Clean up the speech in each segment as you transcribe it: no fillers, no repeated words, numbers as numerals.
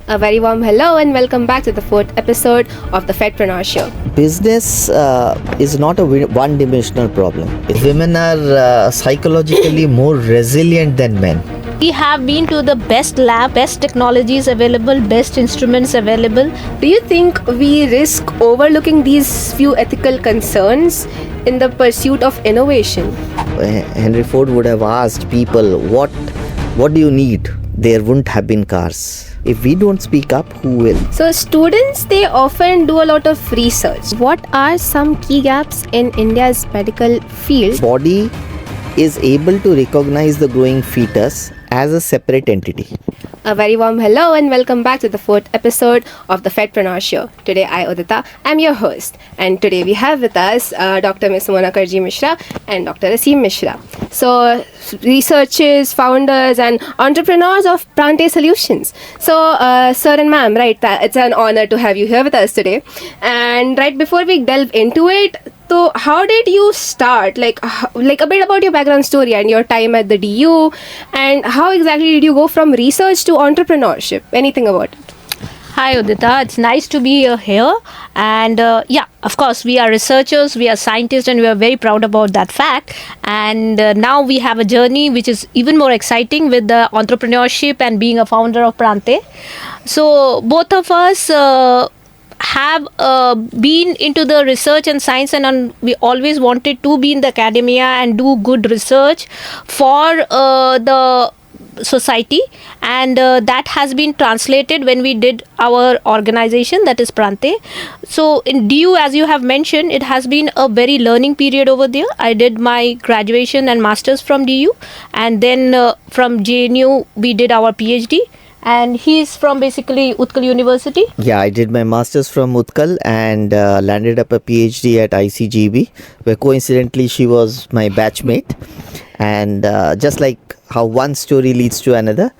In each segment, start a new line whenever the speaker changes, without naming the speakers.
A very warm hello and welcome back to the fourth episode of the FEDPreneur Show.
Business is not a one-dimensional problem. Women are psychologically more resilient than men.
We have been to the best lab, best technologies available, best instruments available.
Do you think we risk overlooking these few ethical concerns in the pursuit of innovation?
Henry Ford would have asked people, what do you need? There wouldn't have been cars. If we don't speak up, who will?
So students, they often do a lot of research. What are some key gaps in India's medical field?
Body is able to recognize the growing fetus as a separate entity.
A very warm hello and welcome back to the fourth episode of the FEDPreneur Show. Today I, Udita, am your host, and today we have with us Dr. Sumona Karjee Mishra and Dr. Aseem Mishra. So researchers, founders and entrepreneurs of Prantee Solutions. So sir and ma'am, right, it's an honor to have you here with us today. And right before we delve into it, so how did you start? Like a bit about your background story and your time at the DU, and how exactly did you go from research to entrepreneurship? Anything about it?
Hi Udita, it's nice to be here. And of course, we are researchers, we are scientists, and we are very proud about that fact. And now we have a journey which is even more exciting with the entrepreneurship and being a founder of Prantee. So both of us have been into the research and science, and we always wanted to be in the academia and do good research for the society, and that has been translated when we did our organization, that is Prantee. So in DU, as you have mentioned, it has been a very learning period over there. I did my graduation and masters from DU, and then from JNU we did our PhD. And he's from basically Utkal University.
Yeah, I did my master's from Utkal and landed up a PhD at ICGB, where coincidentally she was my batchmate. And just like how one story leads to another,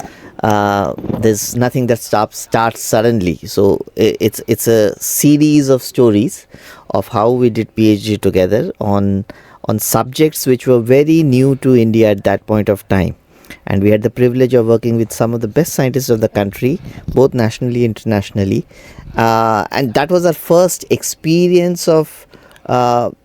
there's nothing that starts suddenly. So it's a series of stories of how we did PhD together on subjects which were very new to India at that point of time. And we had the privilege of working with some of the best scientists of the country, both nationally and internationally. And that was our first experience of,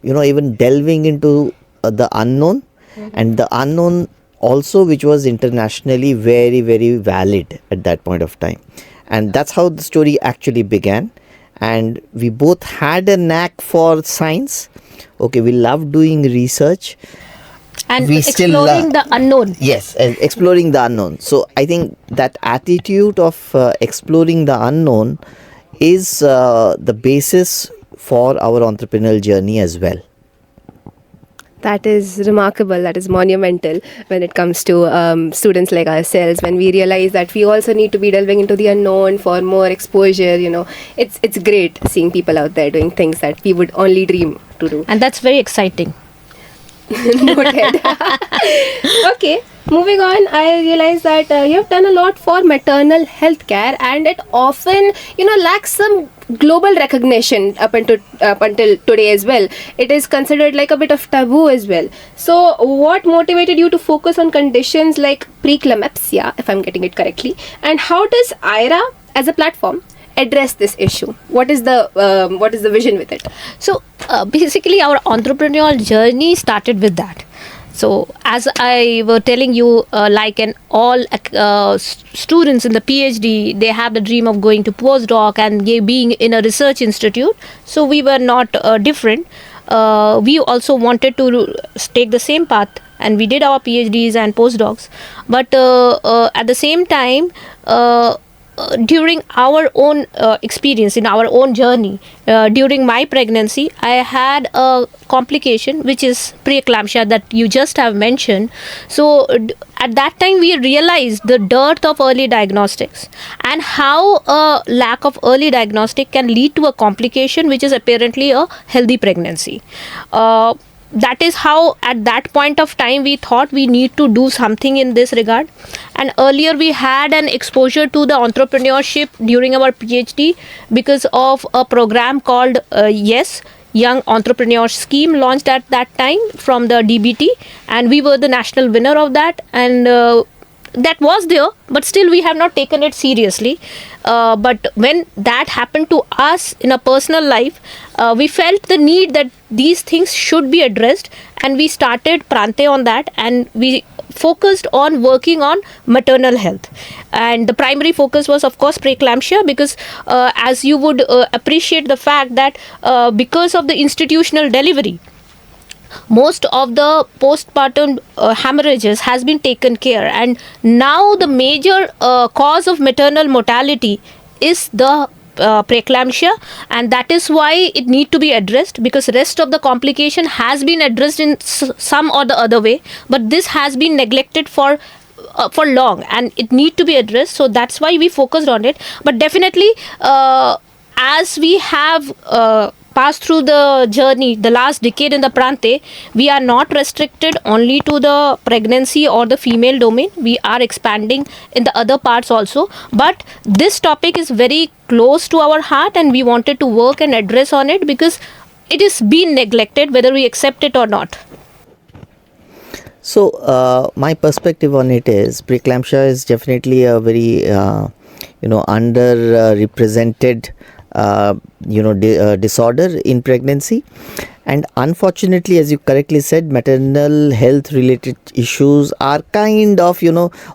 even delving into the unknown. Mm-hmm. And the unknown also, which was internationally very, very valid at that point of time. And that's how the story actually began. And we both had a knack for science. Okay, we loved doing research.
And exploring the unknown.
Yes, exploring the unknown. So I think that attitude of exploring the unknown is the basis for our entrepreneurial journey as well.
That is remarkable. That is monumental when it comes to students like ourselves. When we realize that we also need to be delving into the unknown for more exposure, it's great seeing people out there doing things that we would only dream to do.
And that's very exciting.
Noted. Okay, moving on, I realize that you have done a lot for maternal health care, and it often lacks some global recognition up until today as well. It is considered like a bit of taboo as well. So what motivated you to focus on conditions like Preeclampsia, if I'm getting it correctly, and how does IRA as a platform address this issue? What is the vision with it?
So basically our entrepreneurial journey started with that. So as I were telling you, like in all students in the PhD, they have the dream of going to postdoc and being in a research institute. So we were not different. We also wanted to take the same path, and we did our PhDs and postdocs. But at the same time, during our own experience, in our own journey, during my pregnancy, I had a complication which is preeclampsia that you just have mentioned. So at that time we realized the dearth of early diagnostics and how a lack of early diagnostic can lead to a complication which is apparently a healthy pregnancy. That is how at that point of time we thought we need to do something in this regard. And earlier we had an exposure to the entrepreneurship during our PhD because of a program called YES, Young Entrepreneur Scheme, launched at that time from the DBT, and we were the national winner of that. And that was there, but still we have not taken it seriously. But when that happened to us in a personal life, we felt the need that these things should be addressed, and we started Prantee on that, and we focused on working on maternal health. And the primary focus was, of course, preeclampsia, because as you would appreciate the fact that because of the institutional delivery, most of the postpartum hemorrhages has been taken care, and now the major cause of maternal mortality is the preeclampsia, and that is why it need to be addressed, because rest of the complication has been addressed in some or the other way, but this has been neglected for long, and it need to be addressed. So that's why we focused on it. But definitely as we have passed through the journey, the last decade in the Prantee, we are not restricted only to the pregnancy or the female domain. We are expanding in the other parts also. But this topic is very close to our heart, and we wanted to work and address on it because it is being neglected, whether we accept it or not.
So my perspective on it is preeclampsia is definitely a very under represented disorder in pregnancy, and unfortunately, as you correctly said, maternal health related issues are kind of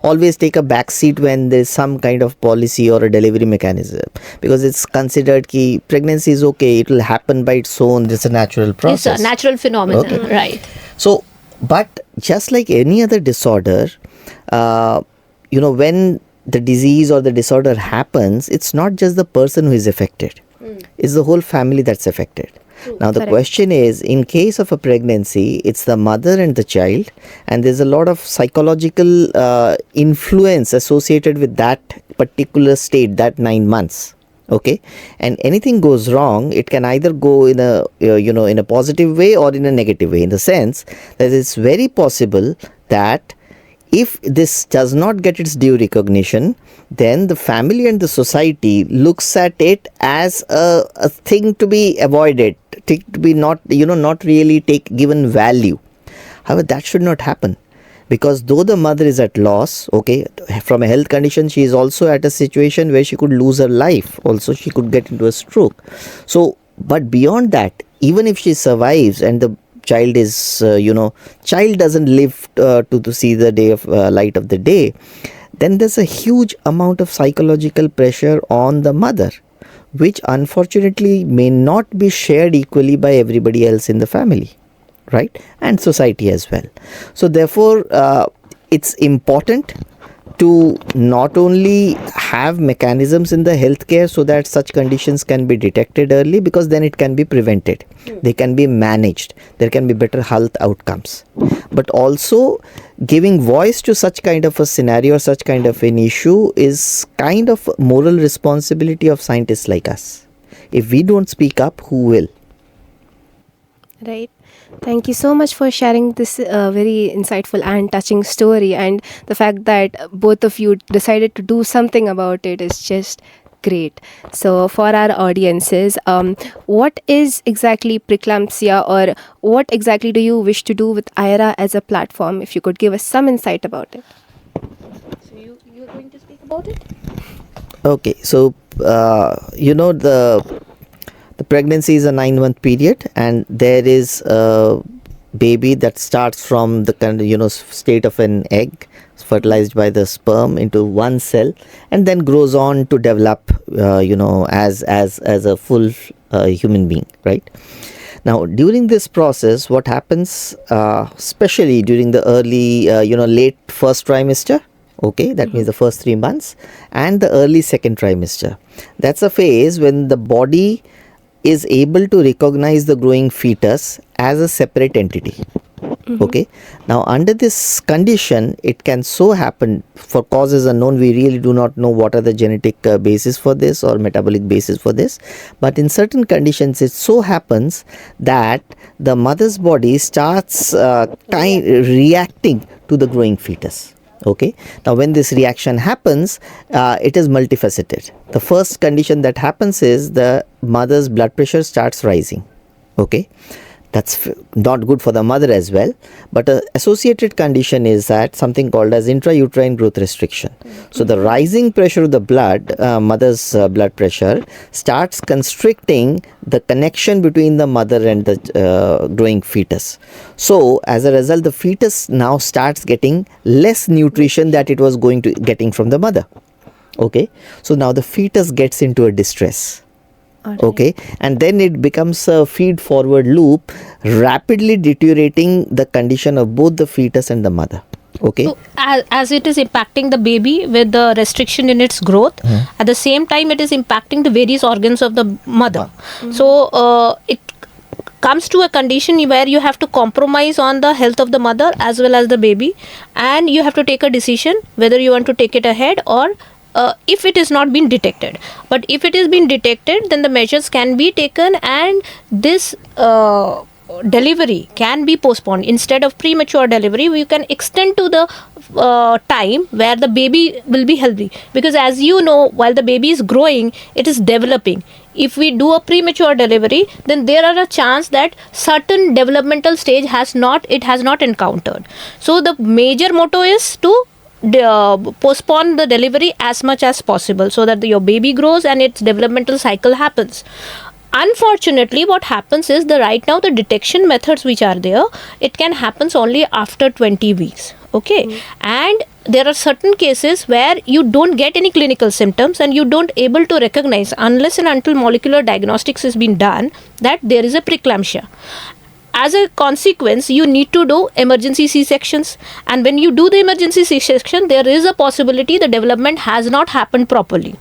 always take a back seat when there's some kind of policy or a delivery mechanism, because it's considered ki pregnancy is okay, it will happen by its own, it's a natural process,
It's a natural phenomenon.
Okay.
Right.
So but just like any other disorder, when the disease or the disorder happens, it's not just the person who is affected, it's the whole family that's affected. Now the
Correct.
question is, in case of a pregnancy, it's the mother and the child, and there's a lot of psychological influence associated with that particular state, that 9 months. Okay, and anything goes wrong, it can either go in a in a positive way or in a negative way, in the sense that it's very possible that if this does not get its due recognition, then the family and the society looks at it as a thing to be avoided, to be not not really given value. However, that should not happen, because though the mother is at loss, okay, from a health condition, she is also at a situation where she could lose her life, also she could get into a stroke. So but beyond that, even if she survives and the child is child doesn't live to see the day of light of the day, then there's a huge amount of psychological pressure on the mother, which unfortunately may not be shared equally by everybody else in the family, right, and society as well. So therefore it's important to not only have mechanisms in the healthcare so that such conditions can be detected early, because then it can be prevented, they can be managed, there can be better health outcomes, but also giving voice to such kind of a scenario or such kind of an issue is kind of moral responsibility of scientists like us. If we don't speak up, who will?
Right. Thank you so much for sharing this very insightful and touching story, and the fact that both of you decided to do something about it is just great. So for our audiences, what is exactly preeclampsia, or what exactly do you wish to do with IRA as a platform? If you could give us some insight about it.
So you are going to speak about it?
Okay, so the pregnancy is a 9-month period, and there is a baby that starts from the kind of state of an egg, fertilized by the sperm into one cell, and then grows on to develop as a full human being, right? Now during this process, what happens, especially during the early late first trimester, okay, that means the first 3 months, and the early second trimester, that's a phase when the body is able to recognize the growing fetus as a separate entity. Okay, now under this condition, it can so happen, for causes unknown, we really do not know what are the genetic basis for this or metabolic basis for this, but in certain conditions it so happens that the mother's body starts reacting to the growing fetus. Okay, now when this reaction happens, it is multifaceted. The first condition that happens is the mother's blood pressure starts rising. Okay, That's not good for the mother as well. But an associated condition is that something called as intrauterine growth restriction. So the rising pressure of the blood, mother's blood pressure, starts constricting the connection between the mother and the growing fetus. So as a result, the fetus now starts getting less nutrition that it was getting from the mother. Okay, so now the fetus gets into a distress.
Alright.
Okay, and then it becomes a feed forward loop, rapidly deteriorating the condition of both the fetus and the mother. Okay,
So as it is impacting the baby with the restriction in its growth, at the same time it is impacting the various organs of the mother. So it comes to a condition where you have to compromise on the health of the mother as well as the baby, and you have to take a decision whether you want to take it ahead or if it is not been detected. But if it is been detected, then the measures can be taken, and this delivery can be postponed. Instead of premature delivery, we can extend to the time where the baby will be healthy, because as you know, while the baby is growing, it is developing. If we do a premature delivery, then there are a chance that certain developmental stage has not encountered. So the major motto is to postpone the delivery as much as possible, so that your baby grows and its developmental cycle happens. Unfortunately, what happens is right now the detection methods which are there, it can happen only after 20 weeks. Okay, and there are certain cases where you don't get any clinical symptoms and you don't able to recognize unless and until molecular diagnostics has been done that there is a preeclampsia. As a consequence, you need to do emergency C-sections, and when you do the emergency C-section, there is a possibility the development has not happened properly,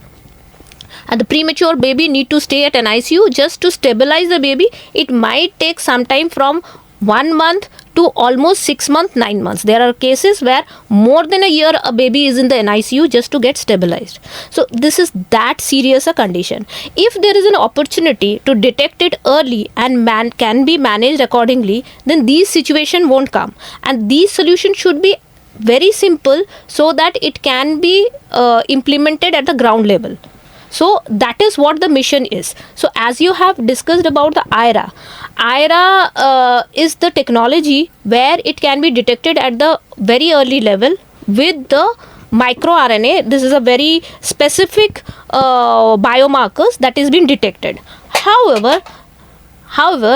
and the premature baby need to stay at an ICU just to stabilize the baby. It might take some time from 1 month to almost 6 months, 9 months. There are cases where more than a year a baby is in the NICU just to get stabilized. So this is that serious a condition. If there is an opportunity to detect it early and can be managed accordingly, then these situation won't come, and these solutions should be very simple so that it can be implemented at the ground level. So that is what the mission is. So as you have discussed about the IRA is the technology where it can be detected at the very early level with the microRNA. This is a very specific biomarkers that is being detected. However,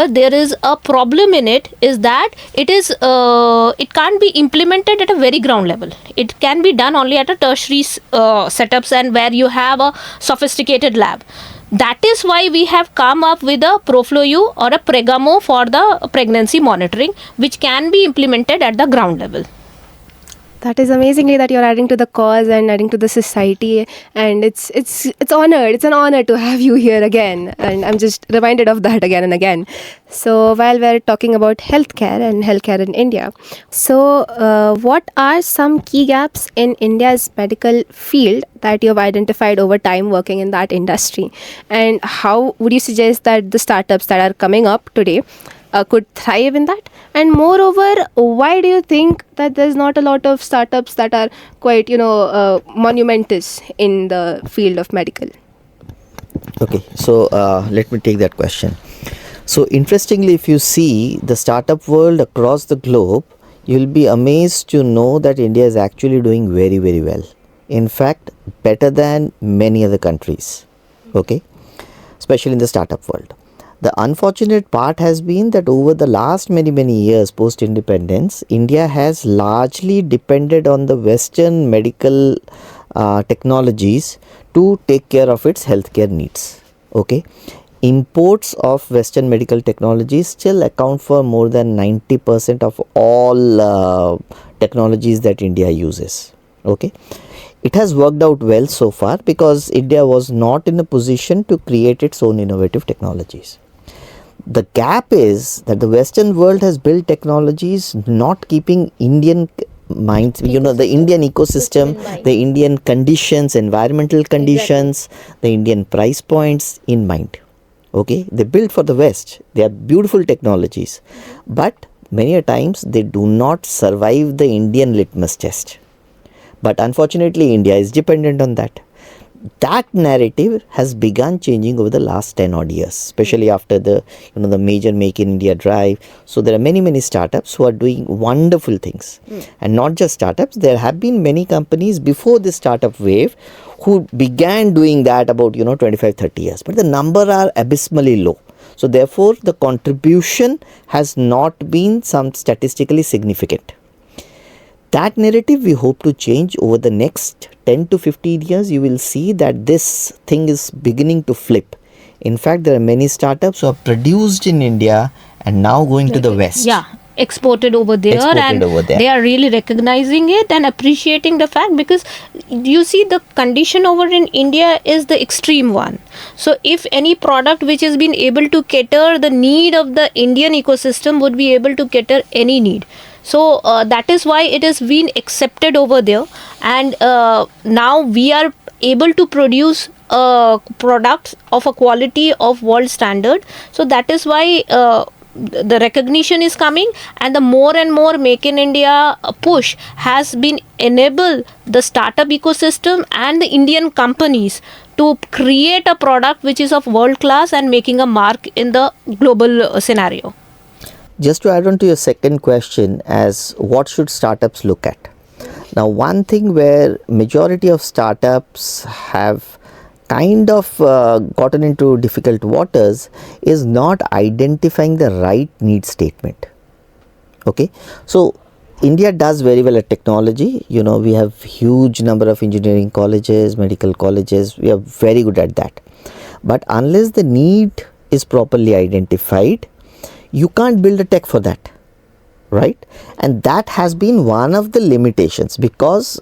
there is a problem in it, is that it can't be implemented at a very ground level. It can be done only at a tertiary setups and where you have a sophisticated lab. That is why we have come up with a Proflo-U or a Pregamo for the pregnancy monitoring, which can be implemented at the ground level.
That is amazingly that you're adding to the cause and adding to the society, and it's honored. It's an honor to have you here again, and I'm just reminded of that again and again. So while we're talking about healthcare and healthcare in India, so what are some key gaps in India's medical field that you've identified over time working in that industry, and how would you suggest that the startups that are coming up today could thrive in that? And moreover, why do you think that there's not a lot of startups that are quite, monumentous in the field of medical?
Okay, so let me take that question. So interestingly, if you see the startup world across the globe, you'll be amazed to know that India is actually doing very, very well. In fact, better than many other countries. Okay, especially in the startup world. The unfortunate part has been that over the last many years post-independence, India has largely depended on the Western medical technologies to take care of its healthcare needs. Okay, imports of Western medical technologies still account for more than 90% of all technologies that India uses. Okay. It has worked out well so far because India was not in a position to create its own innovative technologies. The gap is that the Western world has built technologies not keeping Indian minds, the Indian ecosystem, the Indian conditions, environmental conditions, the Indian price points in mind. Okay, they built for the West. They are beautiful technologies, but many a times they do not survive the Indian litmus test. But unfortunately, India is dependent on that. that narrative has begun changing over the last 10 odd years, especially after the the major Make in India drive. So there are many startups who are doing wonderful things, and not just startups. There have been many companies before this startup wave who began doing that about 25-30 years, but the number are abysmally low. So therefore the contribution has not been some statistically significant. That narrative we hope to change over the next 10 to 15 years. You will see that this thing is beginning to flip. In fact, there are many startups who are produced in India and now going to the West.
Yeah, exported over there, they are really recognizing it and appreciating the fact, because you see the condition over in India is the extreme one. So if any product which has been able to cater the need of the Indian ecosystem would be able to cater any need. So that is why it has been accepted over there, and now we are able to produce products of a quality of world standard. So that is why the recognition is coming, and the more and more Make in India push has been enable the startup ecosystem and the Indian companies to create a product which is of world class and making a mark in the global scenario.
Just to add on to your second question, as what should startups look at? Now, one thing where majority of startups have kind of gotten into difficult waters is not identifying the right need statement. Okay, so India does very well at technology. We have huge number of engineering colleges, medical colleges. We are very good at that. But unless the need is properly identified, you can't build a tech for that, right? And that has been one of the limitations, because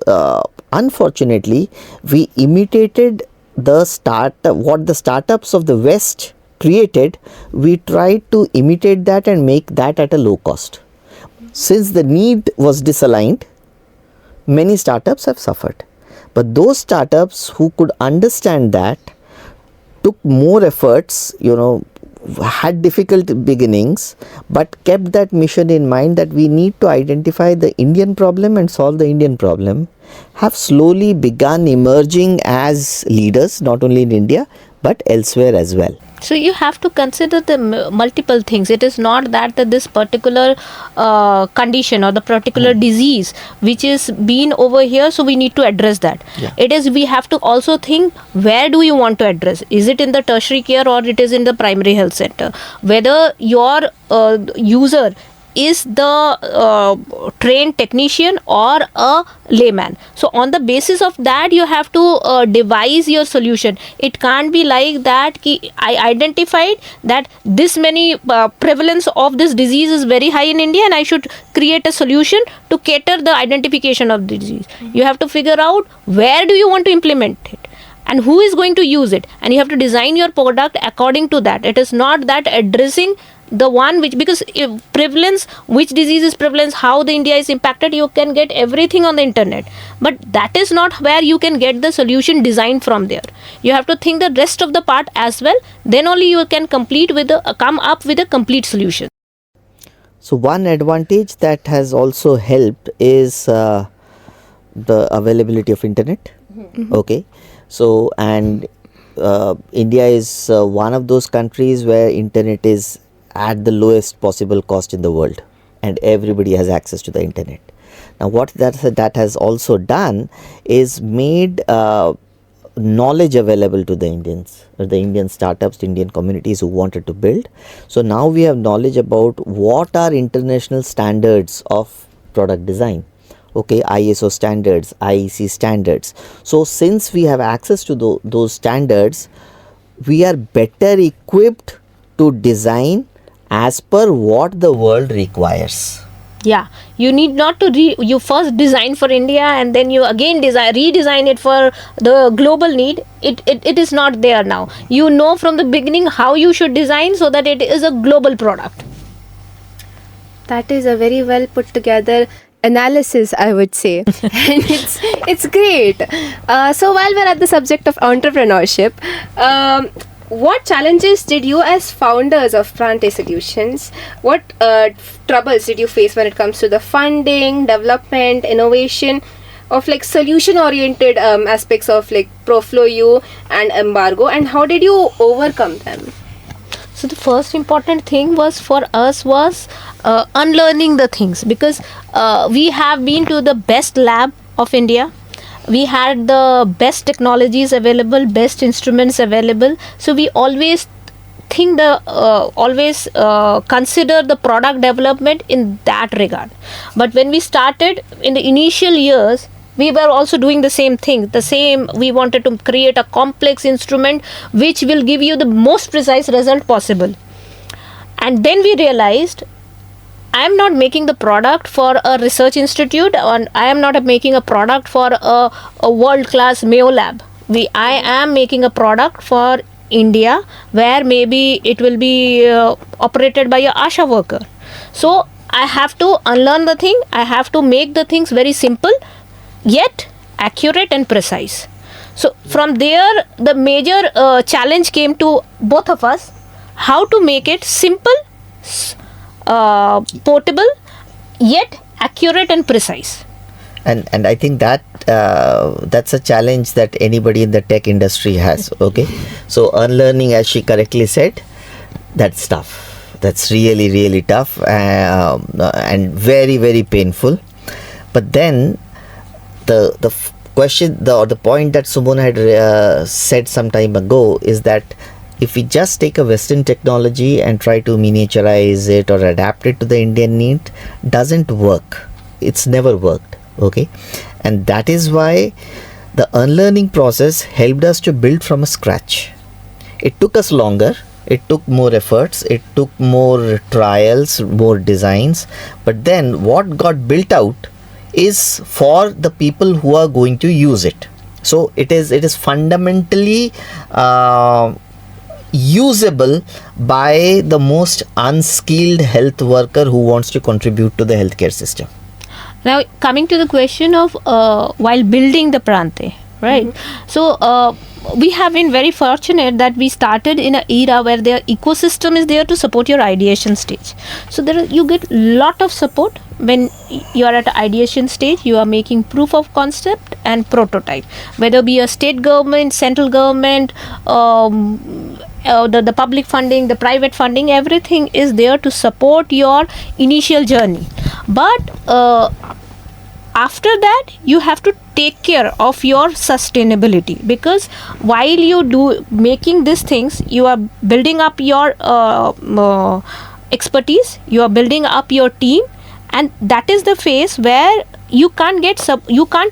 unfortunately we imitated what the startups of the West created. We tried to imitate that and make that at a low cost. Since the need was disaligned, many startups have suffered. But those startups who could understand that took more efforts, had difficult beginnings, but kept that mission in mind, that we need to identify the Indian problem and solve the Indian problem, have slowly begun emerging as leaders, not only in India but elsewhere as well.
So you have to consider the multiple things. It is not that this particular condition or the particular disease which is been over here, so we need to address that. It is, we have to also think, where do you want to address? Is it in the tertiary care or it is in the primary health center? Whether your user is the trained technician or a layman. So on the basis of that, you have to devise your solution. It can't be like that I identified that this many prevalence of this disease is very high in India and I should create a solution to cater the identification of the disease. You have to figure out where do you want to implement it and who is going to use it, and you have to design your product according to that. It is not that addressing the one which, because if prevalence, which disease is prevalence, how the India is impacted, you can get everything on the internet, but that is not where you can get the solution designed from there. You have to think the rest of the part as well, then only you can come up with a complete solution.
So one advantage that has also helped is the availability of internet. Okay, so and India is one of those countries where internet is at the lowest possible cost in the world, and everybody has access to the internet. Now what that has also done is made knowledge available to the Indians, or the Indian startups, the Indian communities who wanted to build. So now we have knowledge about what are international standards of product design. Okay, ISO standards, IEC standards. So since we have access to those standards, we are better equipped to design as per what the world requires.
Yeah, you need not to you first design for India and then you again redesign it for the global need. It is not there now. You know from the beginning how you should design so that it is a global product.
That is a very well put together analysis, I would say. And it's great. So while we're at the subject of entrepreneurship, what challenges did you as founders of Prantee Solutions, what troubles did you face when it comes to the funding, development, innovation? of like solution oriented aspects of like Proflo-U and Embargo, and how did you overcome them?
So the first important thing was for us was unlearning the things, because we have been to the best lab of India. We had the best technologies available, best instruments available. So we always consider the product development in that regard. But when we started in the initial years, we were also doing the same thing. We wanted to create a complex instrument which will give you the most precise result possible. And then we realized, I am not making the product for a research institute, and I am not making a product for a world-class Mayo lab. I am making a product for India, where maybe it will be operated by a ASHA worker. So I have to unlearn the thing. I have to make the things very simple, yet accurate and precise. So from there, the major challenge came to both of us: how to make it simple, portable, yet accurate and precise.
And I think that that's a challenge that anybody in the tech industry has. Okay, so unlearning, as she correctly said, that's tough. That's really, really tough, and very, very painful. But then the question, or the point that Sumona had said some time ago, is that if we just take a Western technology and try to miniaturize it or adapt it to the Indian need, doesn't work. It's never worked. Okay, and that is why the unlearning process helped us to build from a scratch. It took us longer, it took more efforts, it took more trials, more designs, but then what got built out is for the people who are going to use it. So it is fundamentally usable by the most unskilled health worker who wants to contribute to the healthcare system.
Now, coming to the question of while building the Prantee, right? Mm-hmm. So we have been very fortunate that we started in an era where their ecosystem is there to support your ideation stage. So you get lot of support when you are at the ideation stage. You are making proof of concept and prototype, whether be a state government, central government, the public funding, the private funding, everything is there to support your initial journey. But after that, you have to take care of your sustainability, because while you do making these things, you are building up your expertise, you are building up your team, and that is the phase where you can't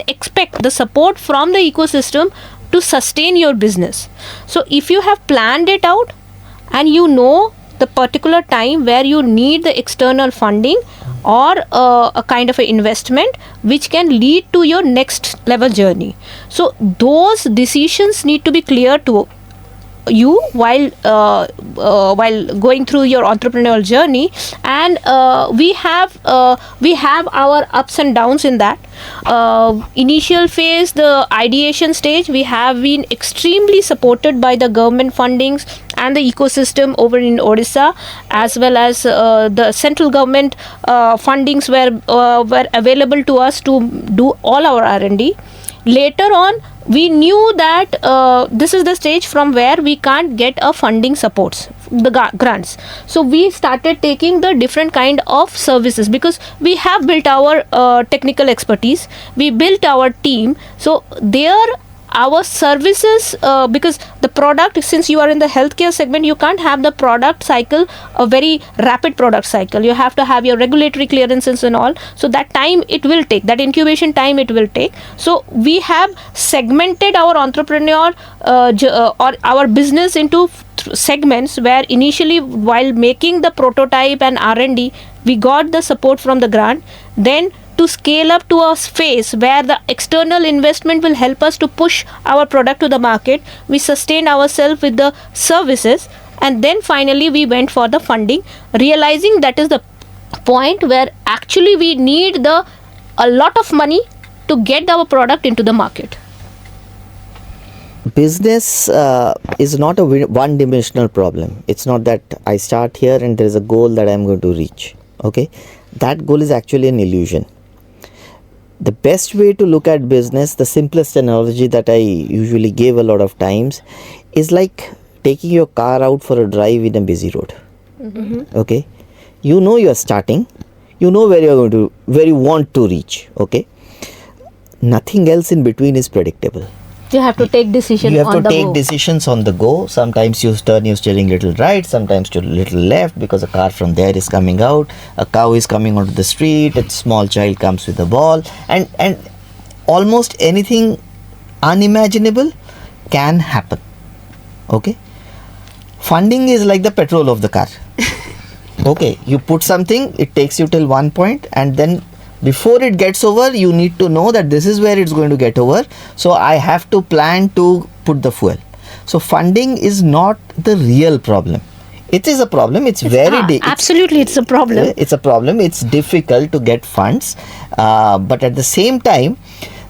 expect the support from the ecosystem to sustain your business. So if you have planned it out and you know the particular time where you need the external funding or a kind of an investment which can lead to your next level journey, so those decisions need to be clear to you while going through your entrepreneurial journey. And we have our ups and downs in that. Initial phase, the ideation stage, we have been extremely supported by the government fundings and the ecosystem over in Odisha, as well as the central government fundings were available to us to do all our R&D. Later on, we knew that this is the stage from where we can't get a funding supports, the grants. So we started taking the different kind of services, because we have built our technical expertise, we built our team. So there our services, because the product, since you are in the healthcare segment, you can't have the product cycle, a very rapid product cycle. You have to have your regulatory clearances and all. So that time it will take, that incubation time it will take. So we have segmented our entrepreneur or our business into segments, where initially while making the prototype and R&D, we got the support from the grant. Then to scale up to a phase where the external investment will help us to push our product to the market, we sustained ourselves with the services, and then finally we went for the funding, realizing that is the point where actually we need a lot of money to get our product into the market.
Business is not a one-dimensional problem. It's not that I start here and there is a goal that I'm going to reach. Okay, that goal is actually an illusion. the best way to look at business, the simplest analogy that I usually give a lot of times, is like taking your car out for a drive in a busy road. Okay, you know you are starting, you know where you want to reach. Okay, nothing else in between is predictable.
You have to take decision.
You have
on
to
the
take
go.
decisions on the go. Sometimes you turn your steering little right, sometimes to little left, because a car from there is coming out, a cow is coming onto the street, a small child comes with a ball, and almost anything unimaginable can happen. Okay, funding is like the petrol of the car. Okay, you put something, it takes you till one point, and then before it gets over, you need to know that this is where it's going to get over. So I have to plan to put the fuel. So funding is not the real problem. It is a problem. It's
absolutely, it's a problem.
It's a problem. It's difficult to get funds, but at the same time,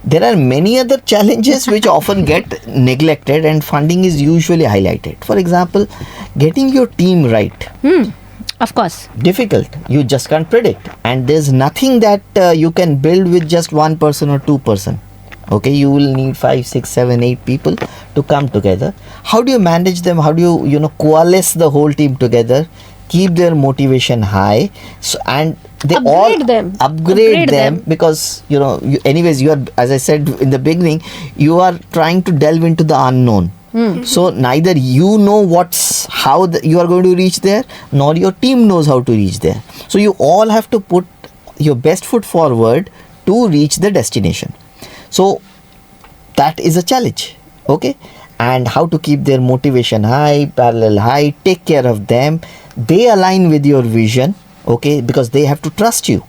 there are many other challenges which often get neglected, and funding is usually highlighted. For example, getting your team right.
Of course.
Difficult. You just can't predict, and there's nothing that you can build with just one person or two person. Okay, you will need 5, 6, 7, 8 people to come together. How do you manage them? How do you coalesce the whole team together, keep their motivation high, and they upgrade them, because anyways, you are, as I said in the beginning, you are trying to delve into the unknown. So neither you know how you are going to reach there, nor your team knows how to reach there. So you all have to put your best foot forward to reach the destination. So that is a challenge. Okay, and how to keep their motivation high, parallel high, take care of them. They align with your vision. Okay, because they have to trust you.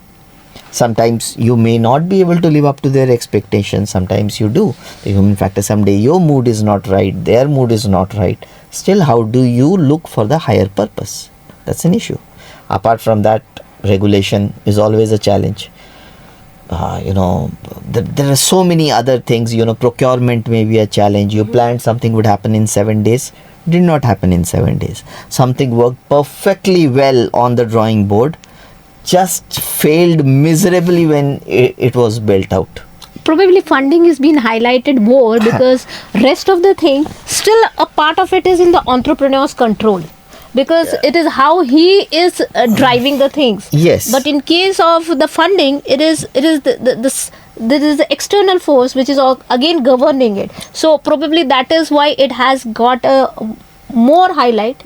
Sometimes you may not be able to live up to their expectations. Sometimes you do. The human factor, someday your mood is not right, their mood is not right. Still, how do you look for the higher purpose? That's an issue. Apart from that, regulation is always a challenge. There are so many other things. Procurement may be a challenge. You planned something would happen in 7 days, did not happen in 7 days. Something worked perfectly well on the drawing board, just failed miserably when it was built out.
Probably funding is being highlighted more because rest of the thing, still a part of it is in the entrepreneur's control, because it is how he is driving the things.
Yes.
But in case of the funding, it is the external force which is again governing it. So probably that is why it has got a more highlight,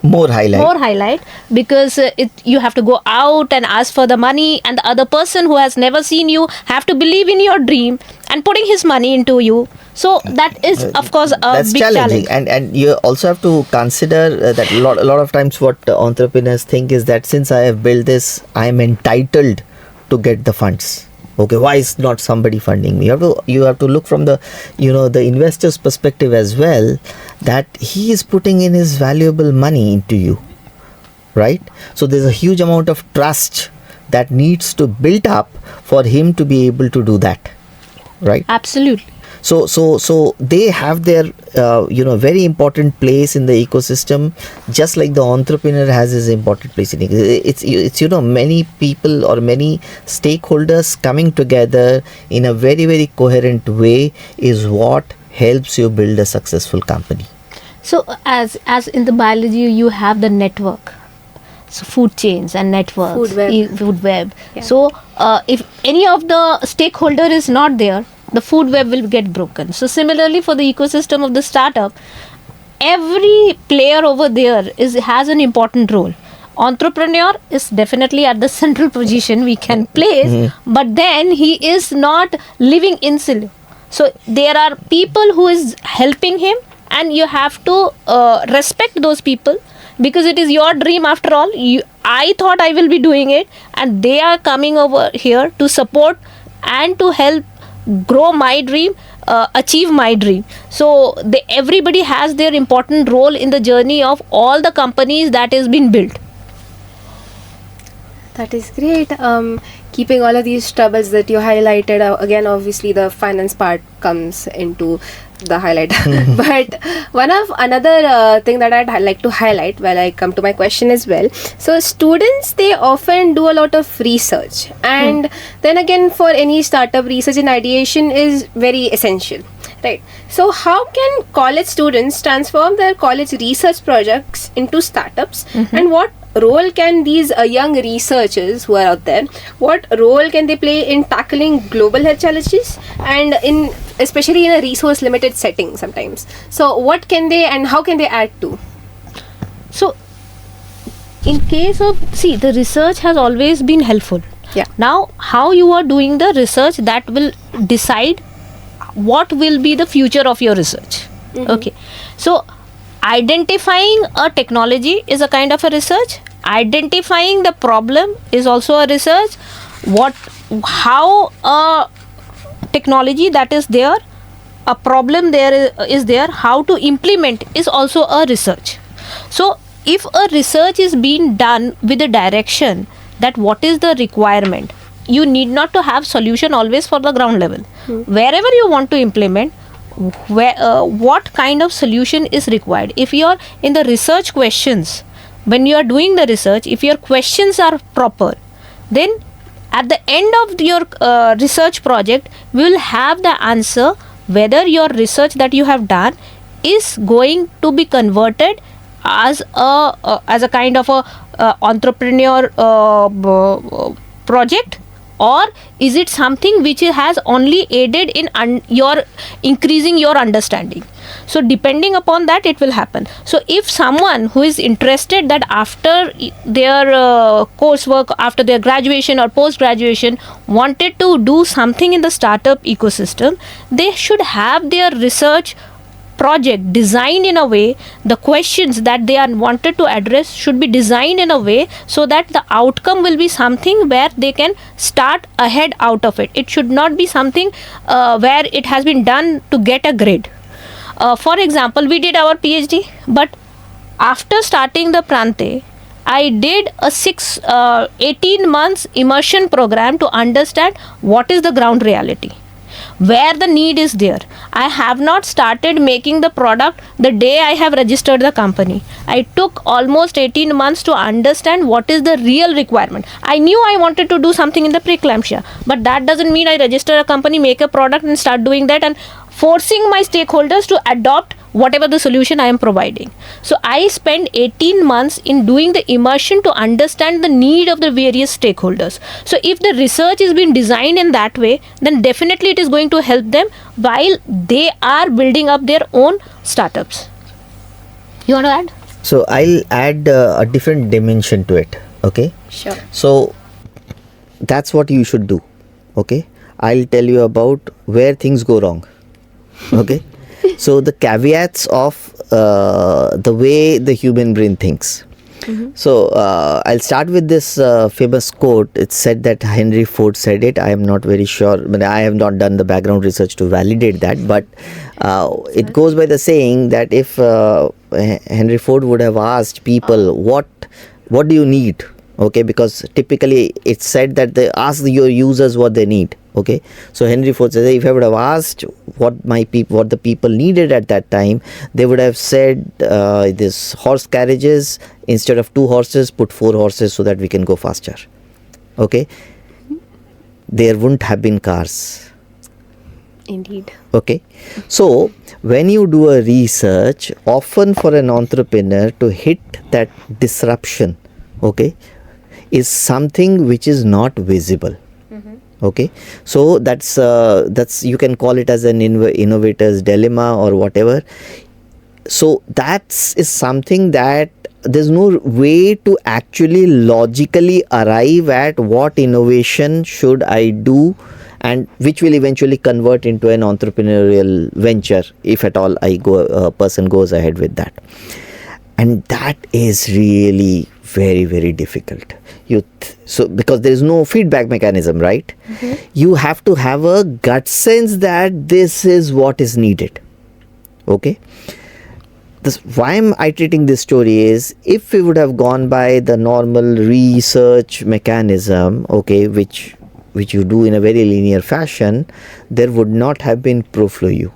because you have to go out and ask for the money, and the other person who has never seen you have to believe in your dream and putting his money into you. So that is of course a big challenge.
And you also have to consider that a lot of times what entrepreneurs think is that since I have built this, I am entitled to get the funds. Okay, why is not somebody funding me? You have to look from the the investor's perspective as well, that he is putting in his valuable money into you, right? So there's a huge amount of trust that needs to build up for him to be able to do that, right?
Absolutely.
So they have their very important place in the ecosystem, just like the entrepreneur has his important place in it. It's many people or many stakeholders coming together in a very, very coherent way is what helps you build a successful company.
So as in the biology, you have the network. So food chains and networks, food web.
Yeah.
So if any of the stakeholder is not there, the food web will get broken. So similarly for the ecosystem of the startup, every player over there has an important role. Entrepreneur is definitely at the central position we can place, but then he is not living in silo. So there are people who is helping him, and you have to respect those people, because it is your dream after all. I thought I will be doing it, and they are coming over here to support and to help grow my dream, achieve my dream. So everybody has their important role in the journey of all the companies that has been built.
That is great. Keeping all of these troubles that you highlighted, again, obviously the finance part comes into the highlight. But another thing that I'd like to highlight while I come to my question as well. So students, they often do a lot of research, and then again, for any startup, research and ideation is very essential. Right. So how can college students transform their college research projects into startups, and what role can these young researchers who are out there, what role can they play in tackling global health challenges, and especially in a resource limited setting sometimes? So what can they and how can they add to?
So in case of, see, the research has always been helpful.
Yeah.
Now how you are doing the research, that will decide what will be the future of your research. Okay, so identifying a technology is a kind of a research. Identifying the problem is also a research. How a technology that is there, a problem there is there, how to implement is also a research. So if a research is being done with a direction that what is the requirement, you need not to have solution always for the ground level. Wherever you want to implement, what kind of solution is required. If you are in the research questions, when you are doing the research, if your questions are proper, then at the end of your research project, we will have the answer whether your research that you have done is going to be converted as a kind of a entrepreneur project, or is it something which has only aided in your increasing your understanding. So depending upon that, it will happen. So if someone who is interested that after their coursework, after their graduation or post graduation, wanted to do something in the startup ecosystem, they should have their research project designed in a way, the questions that they are wanted to address should be designed in a way so that the outcome will be something where they can start ahead out of it. It should not be something where it has been done to get a grade. For example, we did our PhD, but after starting the Prantee, I did a 18 months immersion program to understand what is the ground reality, where the need is there. I have not started making the product the day I have registered the company. I took almost 18 months to understand what is the real requirement. I knew I wanted to do something in the preeclampsia, but that doesn't mean I register a company, make a product and start doing that and forcing my stakeholders to adopt whatever the solution I am providing. So I spent 18 months in doing the immersion to understand the need of the various stakeholders. So if the research is being designed in that way, then definitely it is going to help them while they are building up their own startups. You want to add?
So I'll add a different dimension to it. Okay.
Sure.
So that's what you should do. Okay. I'll tell you about where things go wrong. Okay. So the caveats of the way the human brain thinks. So I'll start with this famous quote. It's said that Henry Ford said it. I am not very sure, but I have not done the background research to validate that. But it goes by the saying that if Henry Ford would have asked people, what do you need? Okay, because typically it's said that they ask your users what they need. Okay, so Henry Ford says, if I would have asked what the people needed at that time, they would have said this horse carriages, instead of 2 horses, put 4 horses so that we can go faster. Okay, there wouldn't have been cars.
Indeed.
Okay, so when you do a research, often for an entrepreneur to hit that disruption, okay, is something which is not visible. Okay, so that's you can call it as an innovator's dilemma or whatever. So is something that there's no way to actually logically arrive at what innovation should I do, and which will eventually convert into an entrepreneurial venture, if at all a person goes ahead with that. And that is really very, very difficult. So because there is no feedback mechanism, right? You have to have a gut sense that this is what is needed. Okay. why I'm iterating this story is, if we would have gone by the normal research mechanism, okay, which you do in a very linear fashion, there would not have been Proflo-U.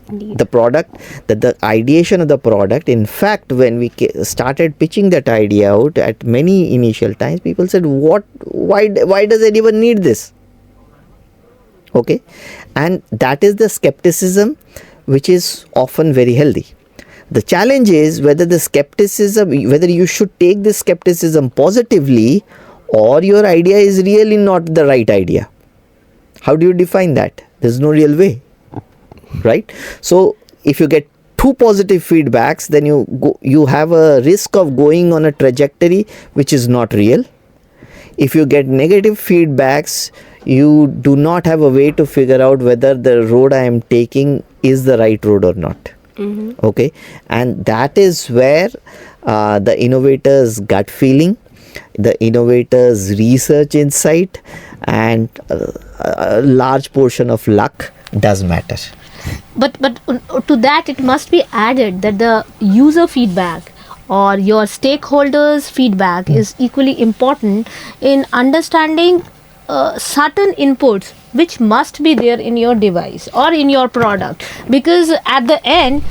The product, the ideation of the product, in fact, when we started pitching that idea out at many initial times, people said, why does anyone need this? Okay, and that is the skepticism, which is often very healthy. The challenge is whether you should take this skepticism positively, or your idea is really not the right idea. How do you define that? There's no real way, right? So if you get two positive feedbacks, then you have a risk of going on a trajectory which is not real. If you get negative feedbacks, you do not have a way to figure out whether the road I am taking is the right road or not. Okay, and that is where the innovator's gut feeling, the innovator's research insight, and a large portion of luck does matter.
But to that, it must be added that the user feedback or your stakeholders' feedback is equally important in understanding certain inputs which must be there in your device or in your product, because at the end,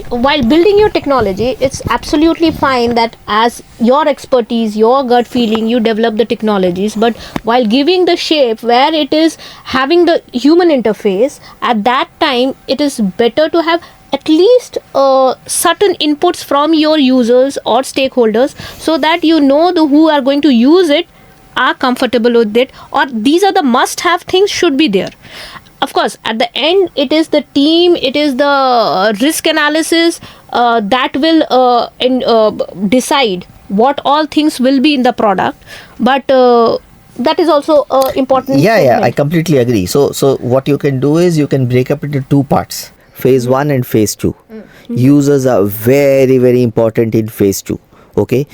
while building your technology, it's absolutely fine that as your expertise, your gut feeling, you develop the technologies, but while giving the shape where it is having the human interface, at that time it is better to have at least certain inputs from your users or stakeholders, so that you know who are going to use it are comfortable with it, or these are the must-have things should be there. Of course, at the end, it is the team, it is the risk analysis that will decide what all things will be in the product, but that is also important.
Yeah, I completely agree. So what you can do is you can break up into two parts, phase 1 and phase 2. Users are very, very important in phase 2. Okay,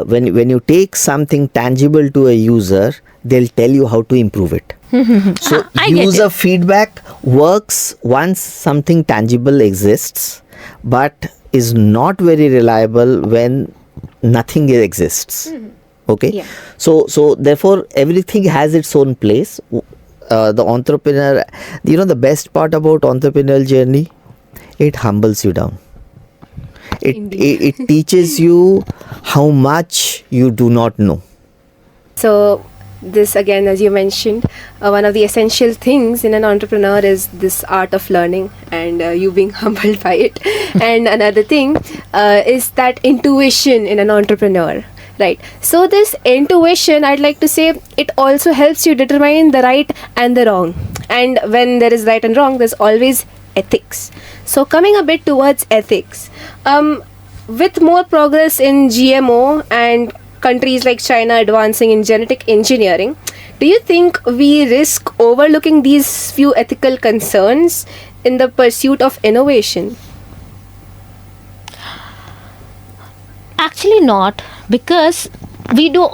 when you take something tangible to a user, they'll tell you how to improve it. So user feedback works once something tangible exists, but is not very reliable when nothing exists. Okay, so therefore everything has its own place. The entrepreneur, the best part about entrepreneurial journey, it humbles you down. It teaches you how much you do not know.
So this, again, as you mentioned, one of the essential things in an entrepreneur is this art of learning, and you being humbled by it. And another thing is that intuition in an entrepreneur, right? So this intuition, I'd like to say, it also helps you determine the right and the wrong. And when there is right and wrong, there's always ethics. So coming a bit towards ethics, with more progress in GMO and countries like China advancing in genetic engineering, do you think we risk overlooking these few ethical concerns in the pursuit of innovation?
Actually not, because we do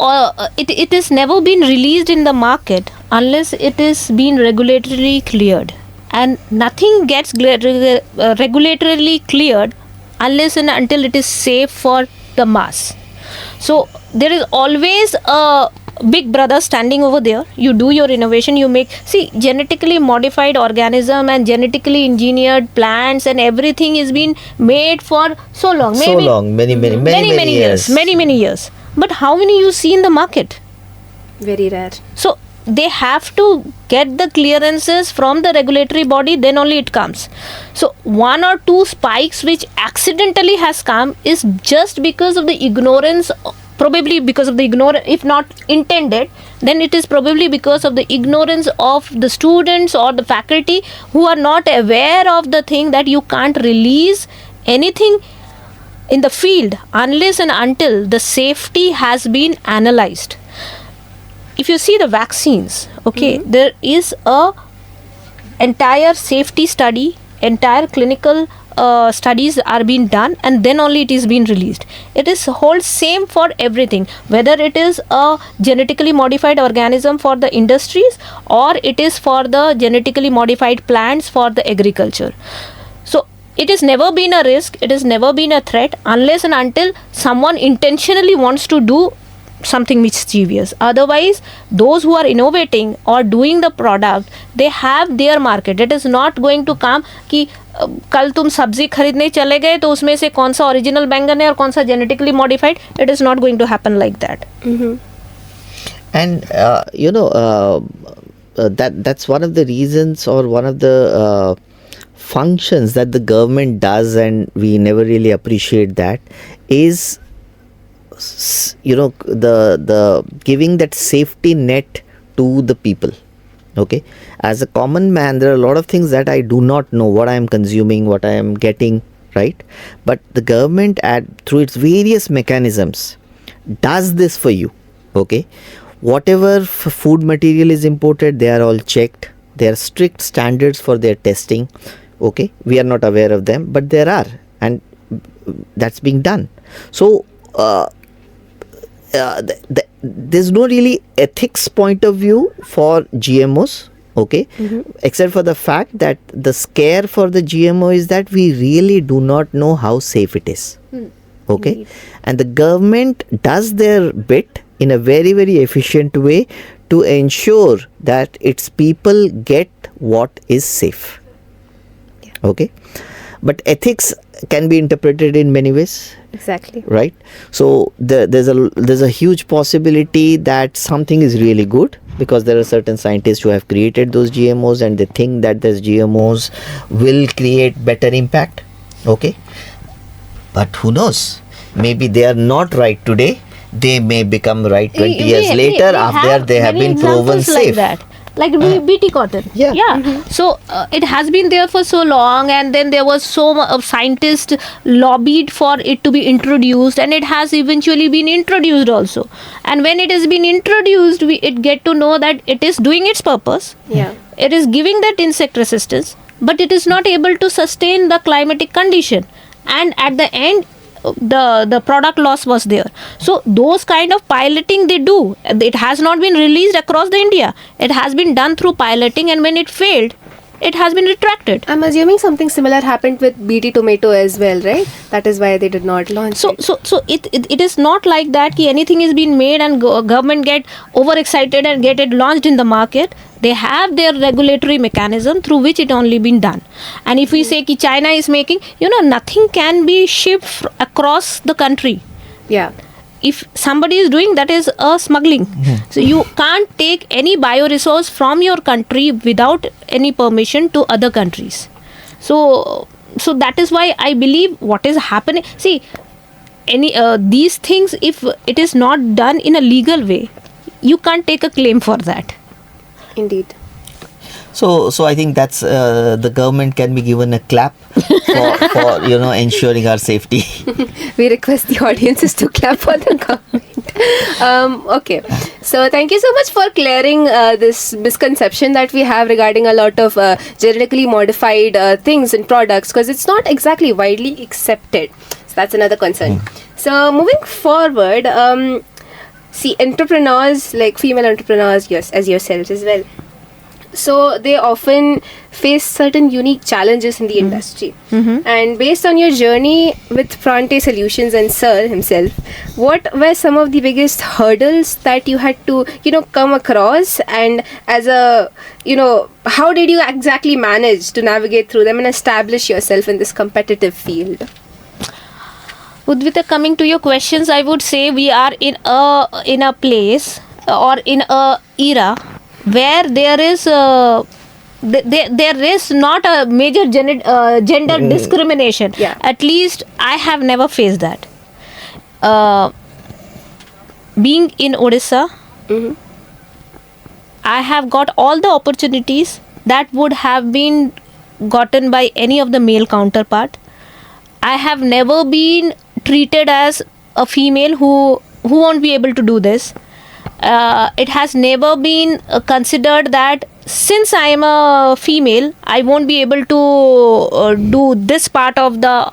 it has never been released in the market unless it is been regulatorily cleared, and nothing gets regulatorily cleared unless and until it is safe for the mass. So there is always a big brother standing over there. You do your innovation, you make, see, genetically modified organism and genetically engineered plants and everything is been made for so long, many years. But how many you see in the market?
Very rare.
So they have to get the clearances from the regulatory body, then only it comes. So 1 or 2 spikes which accidentally has come is just because of the ignorance, probably because of the ignorance, if not intended, then it is probably because of the ignorance of the students or the faculty who are not aware of the thing that you can't release anything in the field unless and until the safety has been analyzed. If you see the vaccines, okay, there is a entire safety study, entire clinical studies are being done, and then only it is being released. It is whole same for everything, whether it is a genetically modified organism for the industries or it is for the genetically modified plants for the agriculture. So it has never been a risk, it has never been a threat unless and until someone intentionally wants to do something mischievous. Otherwise, those who are innovating or doing the product, they have their market. It is not going to come कि कल तुम सब्जी खरीदने चले गए तो उसमें से कौन सा ओरिजिनल बैंगन है और कौन सा genetically modified. It is not going to happen like that.
And that's one of the reasons, or one of the functions that the government does, and we never really appreciate that, is the giving that safety net to the people. Okay, as a common man, there are a lot of things that I do not know, what I am consuming, what I am getting, right? But the government, through its various mechanisms, does this for you. Okay, whatever food material is imported, they are all checked. There are strict standards for their testing. Okay, we are not aware of them, but there are, and that's being done. So there's no really ethics point of view for GMOs, okay, except for the fact that the scare for the GMO is that we really do not know how safe it is. Okay, and the government does their bit in a very, very efficient way to ensure that its people get what is safe. Okay, but ethics can be interpreted in many ways.
Exactly.
Right. So there's a huge possibility that something is really good, because there are certain scientists who have created those GMOs and they think that those GMOs will create better impact. Okay, but who knows? Maybe they are not right today. They may become right 20 years later after they have been proven safe.
Like BT cotton. Yeah. So it has been there for so long, and then there was so much scientists lobbied for it to be introduced, and it has eventually been introduced also. And when it has been introduced, it get to know that it is doing its purpose.
Yeah.
It is giving that insect resistance, but it is not able to sustain the climatic condition. And at the end, the product loss was there. So those kind of piloting they do. It has not been released across the India. It has been done through piloting, and when it failed, it has been retracted.
I'm assuming something similar happened with BT tomato as well, right? That is why they did not launch it.
So it is not like that ki anything is being made and government get overexcited and get it launched in the market. They have their regulatory mechanism through which it only been done. And if we say ki China is making, nothing can be shipped across the country.
Yeah.
If somebody is doing that, is smuggling. So you can't take any bioresource from your country without any permission to other countries. So that is why I believe what is happening. See, these things, if it is not done in a legal way, you can't take a claim for that.
Indeed.
So I think that's the government can be given a clap for ensuring our safety.
We request the audiences to clap for the government. Okay, so thank you so much for clearing this misconception that we have regarding a lot of genetically modified things and products, because it's not exactly widely accepted. So that's another concern. So moving forward, see, entrepreneurs, like female entrepreneurs, yes, as yourselves as well, so they often face certain unique challenges in the industry. And based on your journey with Prantee Solutions and Sir himself, what were some of the biggest hurdles that you had to come across, and as a how did you exactly manage to navigate through them and establish yourself in this competitive field?
Udvita, coming to your questions, I would say we are in a place or in a era where there is not a major gender discrimination.
Yeah.
At least I have never faced that. Being in Odisha, I have got all the opportunities that would have been gotten by any of the male counterpart. I have never been treated as a female who won't be able to do this. It has never been considered that since I am a female, I won't be able to do this part of the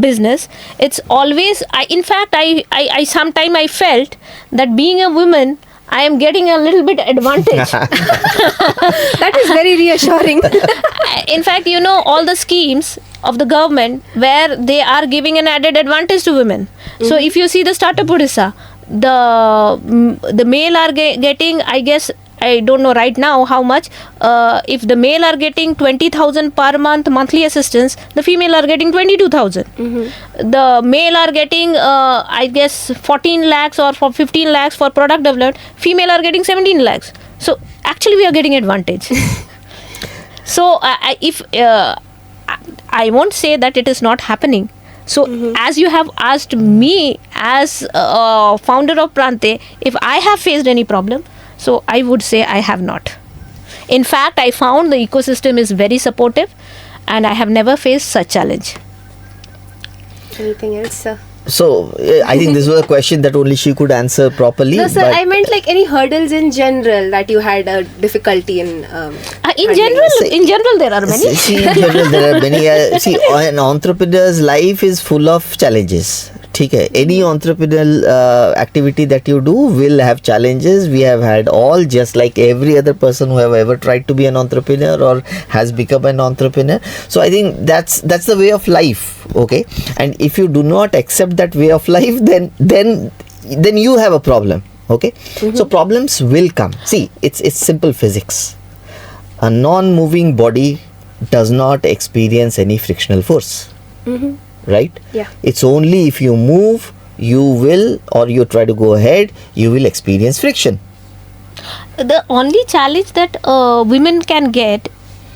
business. It's always, I sometimes I felt that being a woman, I am getting a little bit advantage.
That is very reassuring.
In fact, all the schemes of the government where they are giving an added advantage to women. So if you see the startup Odisha, the male are getting, I guess, I don't know right now how much. If the male are getting 20,000 per month monthly assistance, the female are getting 22,000. The male are getting, I guess, 14 lakhs or for 15 lakhs for product development. Female are getting 17 lakhs. So actually, we are getting advantage. So I won't say that it is not happening. So as you have asked me as founder of Prantee, if I have faced any problem, so I would say I have not. In fact, I found the ecosystem is very supportive and I have never faced such challenge.
Anything else, sir?
So I think this was a question that only she could answer properly.
No, sir, I meant like any hurdles in general that you had a difficulty in.
In general, there are many.
See, in general, there are many. See, an entrepreneur's life is full of challenges. ठीक है, any entrepreneurial activity that you do will have challenges. We have had all, just like every other person who have ever tried to be an entrepreneur or has become an entrepreneur. So I think that's the way of life, okay? And if you do not accept that way of life, then you have a problem, okay? So problems will come. See, it's simple physics. A non-moving body does not experience any frictional force. Right?
Yeah.
It's only if you move, you will, or you try to go ahead, you will experience friction.
The only challenge that women can get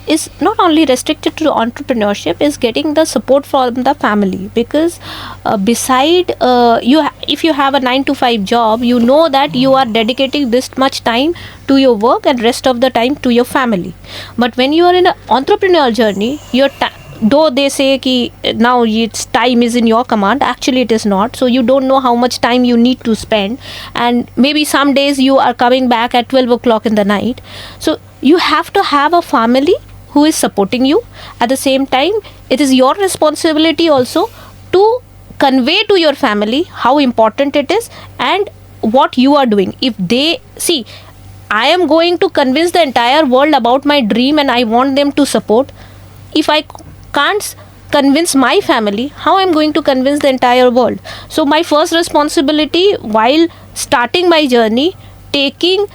is not only restricted to entrepreneurship, is getting the support from the family, because if you have a 9 to 5 job, you know that you are dedicating this much time to your work and rest of the time to your family. But when you are in an entrepreneurial journey, though they say ki now its time is in your command, actually it is not. So you don't know how much time you need to spend, and maybe some days you are coming back at 12 o'clock in the night. So you have to have a family who is supporting you. At the same time, it is your responsibility also to convey to your family how important it is and what you are doing. If they see, I am going to convince the entire world about my dream and I want them to support. If I can't convince my family, how I'm going to convince the entire world? So my first responsibility while starting my journey, taking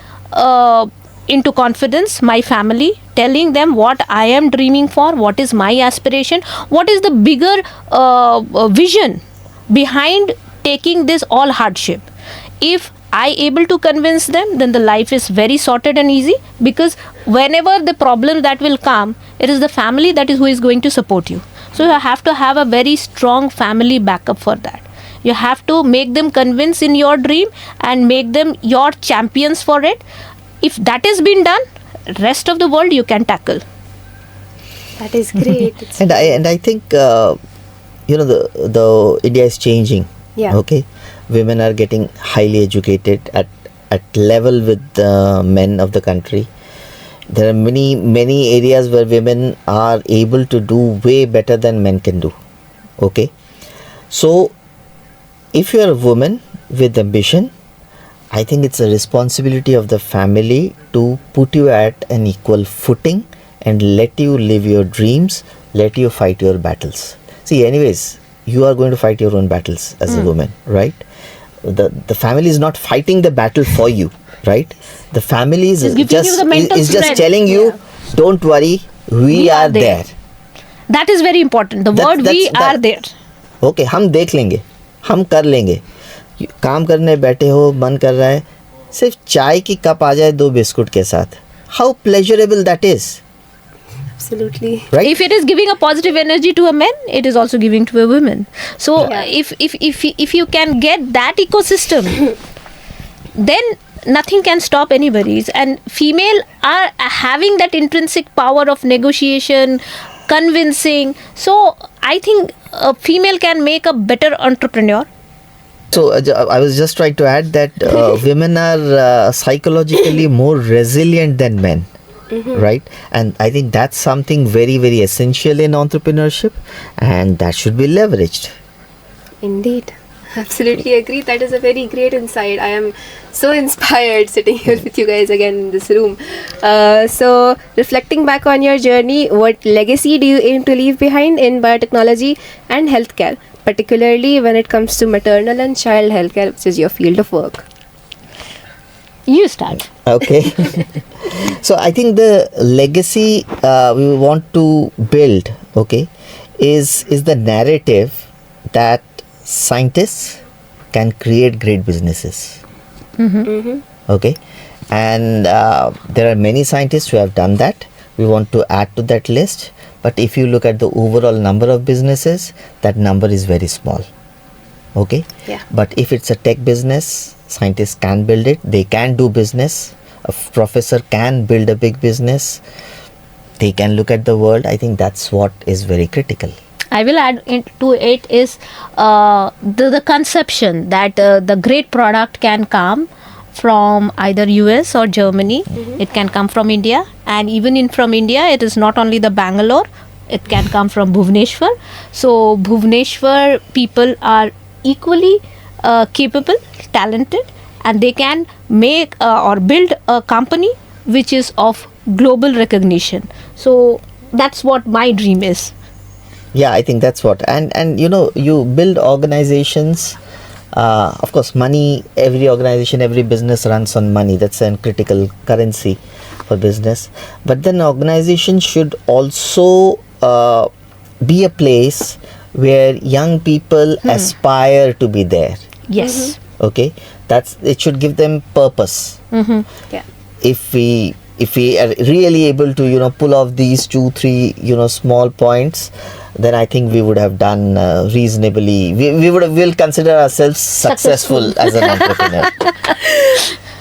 into confidence my family, telling them what I am dreaming for, what is my aspiration, what is the bigger vision behind taking this all hardship. If I able to convince them, then the life is very sorted and easy, because whenever the problem that will come, it is the family that is who is going to support you. So you have to have a very strong family backup for that. You have to make them convince in your dream and make them your champions for it. If that has been done, rest of the world you can tackle.
That is great.
And I think the India is changing.
Yeah.
Okay, women are getting highly educated at level with the men of the country. There are many areas where women are able to do way better than men can do. Okay, so if you are a woman with ambition, I think it's a responsibility of the family to put you at an equal footing and let you live your dreams, let you fight your battles. See, anyways, you are going to fight your own battles as a woman, right? The family is not fighting the battle for you, right? The family is just telling you, don't worry, we are there.
That is very important. The word we are there.
Okay, हम देख लेंगे, हम कर लेंगे. काम करने बैठे हो, मन कर रहा है, सिर्फ चाय की कप आ जाए 2 बिस्कुट के साथ. How pleasurable that is.
Absolutely.
Right?
If it is giving a positive energy to a man, it is also giving to a woman. So if you can get that ecosystem, then nothing can stop anybody's. And female are having that intrinsic power of negotiation, convincing. So I think a female can make a better entrepreneur.
So I was just trying to add that women are psychologically more resilient than men. Right? And I think that's something very, very essential in entrepreneurship, and that should be leveraged.
Indeed. Absolutely agree. That is a very great insight. I am so inspired sitting here with you guys again in this room. So, reflecting back on your journey, what legacy do you aim to leave behind in biotechnology and healthcare, particularly when it comes to maternal and child healthcare, which is your field of work?
You start.
Okay. So I think the legacy we want to build, okay, is the narrative that scientists can create great businesses. Okay, and there are many scientists who have done that. We want to add to that list, but if you look at the overall number of businesses, that number is very small. Okay,
Yeah.
but if it's a tech business, scientists can build it. They can do business. A professor can build a big business. They can look at the world. I think that's what is very critical.
I will add to it is the conception that the great product can come from either US or Germany. It can come from India, and even from India, it is not only the Bangalore. It can come from Bhubaneswar. So Bhubaneswar people are equally capable, talented, and they can make or build a company which is of global recognition. So that's what my dream is.
Yeah, I think that's what. And you build organizations. Of course, money, every organization, every business runs on money. That's a critical currency for business. But then organization should also be a place where young people aspire to be there.
Yes.
Okay, it should give them purpose.
Yeah.
If we are really able to pull off these 2-3 small points, then I think we would have done reasonably. We'll consider ourselves successful as an entrepreneur.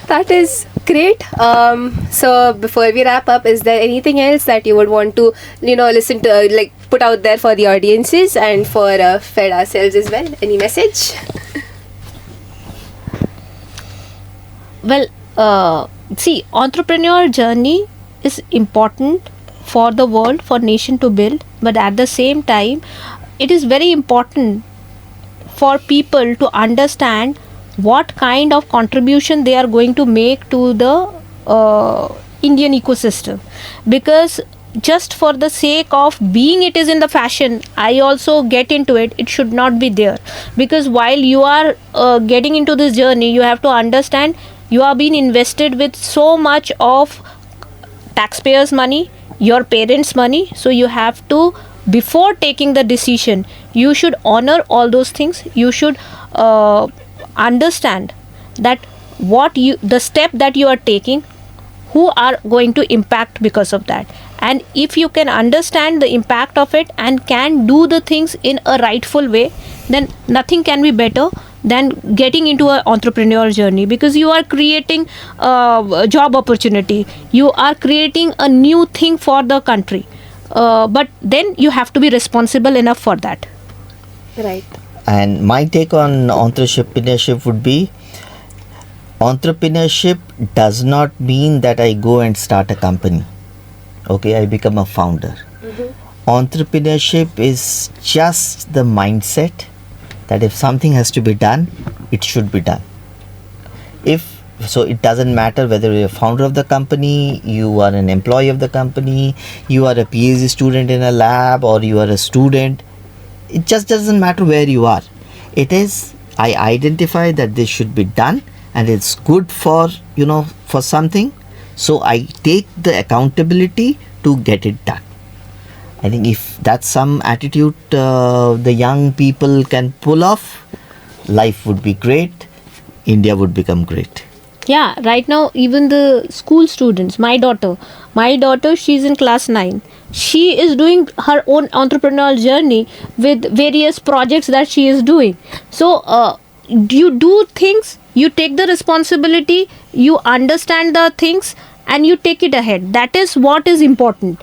That is great. So before we wrap up, is there anything else that you would want to, listen to, like put out there for the audiences and for FED ourselves as well? Any message?
Well, see, entrepreneur journey is important for the world, for nation to build, but at the same time, it is very important for people to understand what kind of contribution they are going to make to the Indian ecosystem. Because just for the sake of being it is in the fashion, I also get into it, it should not be there. Because while you are getting into this journey, you have to understand you are being invested with so much of taxpayers' money, your parents' money. So you have to, before taking the decision, you should honor all those things. You should understand that the step that you are taking, who are going to impact because of that. And if you can understand the impact of it and can do the things in a rightful way, then nothing can be better than getting into an entrepreneurial journey, because you are creating a job opportunity, you are creating a new thing for the country, but then you have to be responsible enough for that.
Right.
And my take on entrepreneurship would be, entrepreneurship does not mean that I go and start a company. Okay, I become a founder. Entrepreneurship is just the mindset that if something has to be done, it should be done. So it doesn't matter whether you're a founder of the company, you are an employee of the company, you are a PhD student in a lab, or you are a student. It just doesn't matter where you are. It is, I identify that this should be done and it's good for something. So I take the accountability to get it done. I think if that's some attitude the young people can pull off, life would be great, India would become great.
Yeah, right now even the school students, my daughter, she's in class 9. She is doing her own entrepreneurial journey with various projects that she is doing. So you do things, you take the responsibility, you understand the things, and you take it ahead. That is what is important.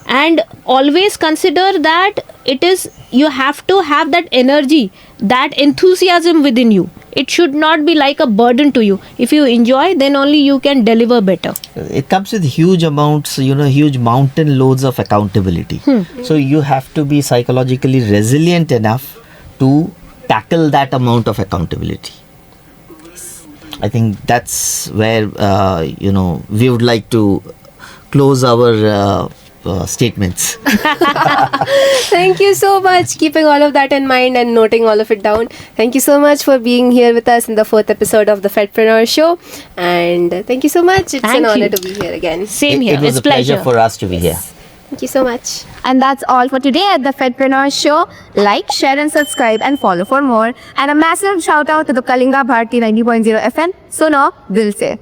And always consider that you have to have that energy, that enthusiasm within you. It should not be like a burden to you. If you enjoy, then only you can deliver better.
It comes with huge amounts, huge mountain loads of accountability. So you have to be psychologically resilient enough to tackle that amount of accountability. I think that's where we would like to close our statements.
Thank you so much, keeping all of that in mind and noting all of it down. Thank you so much for being here with us in the 4th episode of the FEDPreneur Show. And thank you so much. It's
Thank
an honor
you.
to be here again.
Same here.
It was
It's
a pleasure for us to be here.
Thank you so much.
And that's all for today at the FEDPreneur Show. Like, share and subscribe and follow for more. And a massive shout out to the Kalinga Bharti 90.0 FM. Suno, dil se.